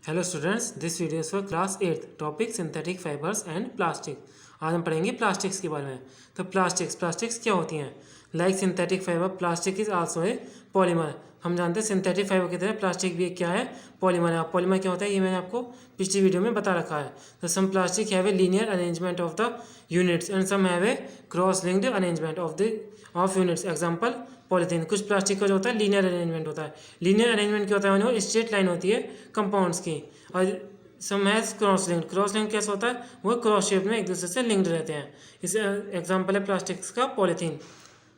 Hello students, this video is for class 8 topic synthetic fibres and plastic. आज हम पढ़ेंगे plastics के बारे में। तो प्लास्टिक्स क्या होती हैं? Like synthetic fibre, plastic is also a polymer. हम जानते हैं सिंथेटिक फाइबर की तरह प्लास्टिक भी एक क्या है, पॉलीमर है। पॉलीमर क्या होता है ये मैंने आपको पिछली वीडियो में बता रखा है। तो some plastic have a linear arrangement of the units and some have a cross linked arrangement of units. Example polythene. कुछ प्लास्टिक का जो होता है लीनियर अरेंजमेंट होता है। लीनियर अरेंजमेंट क्या होता है? वो स्ट्रेट लाइन होती है कंपाउंड्स की। और some has cross link. Cross link कैसा होता है? वो क्रॉस शेप में एक दूसरे से लिंक्ड रहते हैं। इस एग्जाम्पल है प्लास्टिक्स का पॉलीथीन।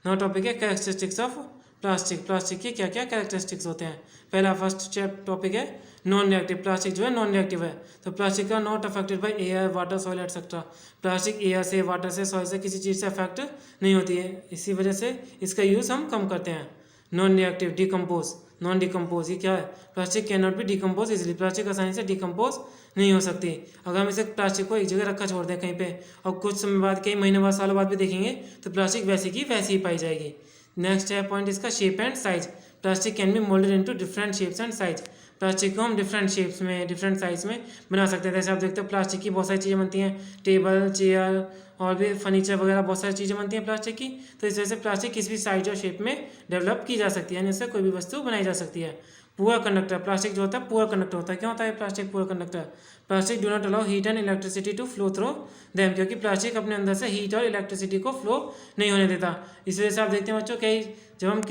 नौ टॉपिक है कैरेक्टरिस्टिक्स ऑफ प्लास्टिक। प्लास्टिक के क्या क्या कैरेक्टरिस्टिक्स होते हैं? पहला फर्स्ट टॉपिक है नॉन रिएक्टिव। प्लास्टिक जो है नॉन रिएक्टिव है। तो प्लास्टिक का not affected by air, water, soil etcetera. Plastic air से, वाटर से, सॉइल से, किसी चीज़ से अफेक्ट नहीं होती है। इसी वजह से इसका यूज़ हम कम करते हैं। Non reactive, decompose, non decompose. ये क्या है? Plastic can not be decompose easily. Plastic आसानी से डिकम्पोज नहीं हो सकती। अगर हम इसे प्लास्टिक को एक जगह रखा छोड़ दें कहीं पे, और कुछ समय बाद, कई महीने बाद, सालों बाद भी देखेंगे तो प्लास्टिक वैसी की वैसी ही पाई जाएगी। नेक्स्ट है पॉइंट इसका shape and size. Plastic can be moulded into different shapes and size. Plastic को हम डिफरेंट शेप्स में, डिफरेंट साइज में बना सकते हैं। जैसे आप देखते हो प्लास्टिक की बहुत सारी चीज़ें बनती हैं, टेबल, चेयर और भी फर्नीचर वगैरह बहुत सारी चीज़ें बनती हैं प्लास्टिक की। तो इस वजह से प्लास्टिक किसी भी साइज और शेप में डेवलप की जा सकती है, यानी इससे कोई भी वस्तु बनाई जा सकती है। Poor conductor. प्लास्टिक जो होता है पुअर कंडक्टर होता है। क्या होता है plastic poor conductor? Plastic do not allow heat and electricity to flow through them. क्योंकि प्लास्टिक अपने अंदर से हीट और इलेक्ट्रिसिटी को फ्लो नहीं होने देता। इस वजह से आप देखते हैं बच्चों, कई जब हम